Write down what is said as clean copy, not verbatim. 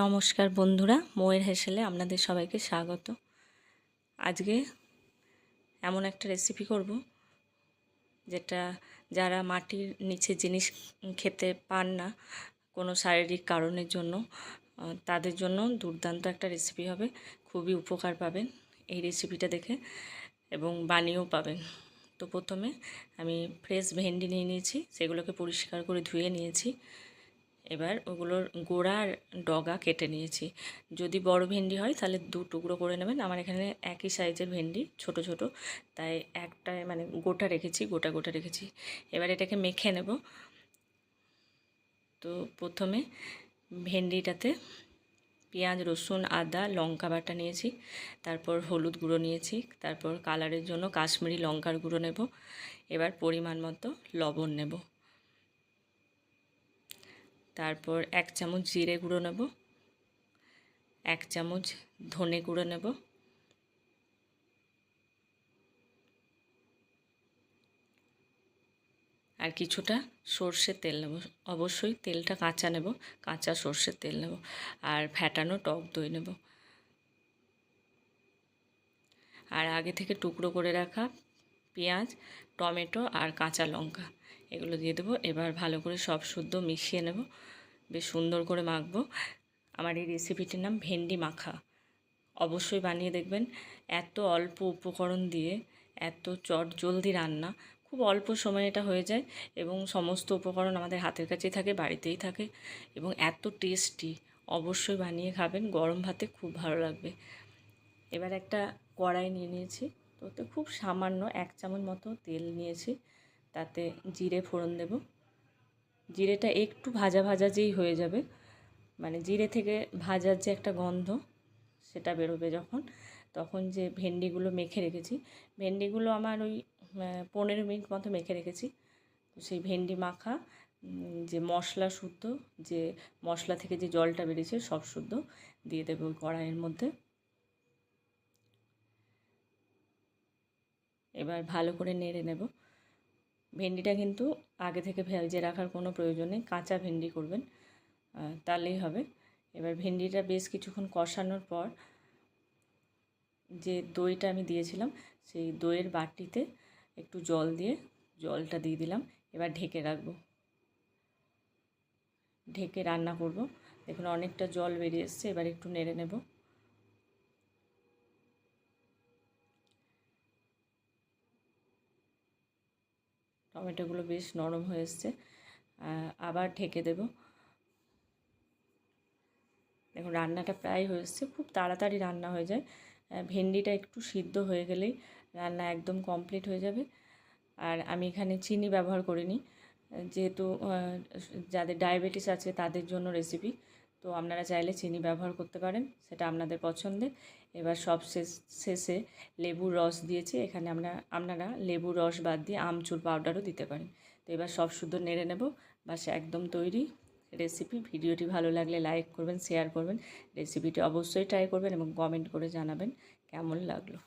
নমস্কার বন্ধুরা, ময়ের হেসেলে আপনাদের সবাইকে স্বাগত। আজকে এমন একটা রেসিপি করব যেটা যারা মাটির নিচে জিনিস খেতে পান না কোনো শারীরিক কারণের জন্য, তাদের জন্য দুর্দান্ত একটা রেসিপি হবে। খুবই উপকার পাবেন এই রেসিপিটা দেখে এবং বানিয়েও পাবেন। তো প্রথমে আমি ফ্রেশ ভেন্ডি নিয়ে নিয়েছি, সেগুলোকে পরিষ্কার করে ধুয়ে নিয়েছি। এবার ওগুলোর গোড়া আর ডগা কেটে নিয়েছি। যদি বড় ভেন্ডি হয় তাহলে 2 টুকরো করে নেবেন। আমার এখানে একই সাইজের ভেন্ডি, ছোট ছোট, তাই একটা মানে গোটা রেখেছি, গোটা রেখেছি। এবার এটাকে মেখে নেব। তো প্রথমে ভেন্ডিটাতে পেঁয়াজ, রসুন, আদা, লঙ্কা বাটা নিয়েছি, তারপর হলুদ গুঁড়ো নিয়েছি, তারপর কালারের জন্য কাশ্মীরি লঙ্কার গুঁড়ো নেব। এবার পরিমাণ মতো লবণ নেব, তারপর 1 চামচ জিরে গুঁড়ো নেব, 1 চামচ ধনে গুঁড়ো নেব, আর কিছুটা সর্ষের তেল নেব। অবশ্যই তেলটা কাঁচা নেব, কাঁচা সর্ষের তেল নেব, আর ফ্যাটানো টক দই নেব, আর আগে থেকে টুকরো করে রাখা পেঁয়াজ, টমেটো আর কাঁচা লঙ্কা এগুলো দিয়ে দেবো। এবার ভালো করে সব শুদ্ধ মিশিয়ে নেব, বেশ সুন্দর করে মাখবো। আমার এই রেসিপিটির নাম ভেন্ডি মাখা। অবশ্যই বানিয়ে দেখবেন। এত অল্প উপকরণ দিয়ে এত চটজলদি রান্না, খুব অল্প সময়ে এটা হয়ে যায় এবং সমস্ত উপকরণ আমাদের হাতের কাছেই থাকে, বাড়িতেই থাকে এবং এত টেস্টি। অবশ্যই বানিয়ে খাবেন, গরম ভাতে খুব ভালো লাগবে। এবার একটা কড়াই নিয়ে নিয়েছি, তো ওতে খুব সামান্য 1 চামচ মতো তেল নিয়েছি, তাতে জিরে ফোড়ন দেব। জিরেটা একটু ভাজা ভাজা যেই হয়ে যাবে, মানে জিরে থেকে ভাজার যে একটা গন্ধ সেটা বেরোবে যখন, তখন যে ভেন্ডিগুলো মেখে রেখেছি, ভেন্ডিগুলো আমার ওই 15 মিনিট মতো মেখে রেখেছি। তো সেই ভেন্ডি মাখা যে মশলা শুদ্ধ, যে মশলা থেকে যে জলটা বেরিয়েছে সব শুদ্ধ দিয়ে দেবো ওই কড়াইয়ের মধ্যে। এবার ভালো করে নেড়ে নেব। ভেন্ডিটা কিন্তু আগে থেকে ভেজে রাখার কোনো প্রয়োজন নেই, কাঁচা ভেন্ডি করবেন, তাহলেই হবে। এবার ভেন্ডিটা বেশ কিছুক্ষণ কষানোর পর যে দইটা আমি দিয়েছিলাম, সেই দইয়ের বাটিতে একটু জল দিয়ে জলটা দিয়ে দিলাম। এবার ঢেকে রাখবো, ঢেকে রান্না করব। দেখুন অনেকটা জল বেরিয়ে এসছে, এবার একটু নেড়ে নেব। টমেটোগুলো বেশ নরম হয়ে এসছে, আবার ঢেকে দেব। দেখুন রান্নাটা প্রায় হয়ে এসছে, খুব তাড়াতাড়ি রান্না হয়ে যায়। ভেন্ডিটা একটু সিদ্ধ হয়ে গেলেই রান্না একদম কমপ্লিট হয়ে যাবে। আর আমি এখানে চিনি ব্যবহার করিনি, যেহেতু যাদের ডায়াবেটিস আছে তাদের জন্য রেসিপি, তো আপনারা চাইলে চিনি ব্যবহার করতে পারেন, সেটা আপনাদের পছন্দের। এবার সব শেষে লেবুর রস দিয়েছি, এখানে আপনারা লেবুর রস বাদ দিয়ে আমচুর পাউডারও দিতে পারেন। তো এবার সব শুদ্ধ নেড়ে নেব, বাস একদম তৈরি রেসিপি। ভিডিওটি ভালো লাগলে লাইক করবেন, শেয়ার করবেন, রেসিপিটি অবশ্যই ট্রাই করবেন এবং কমেন্ট করে জানাবেন কেমন লাগলো।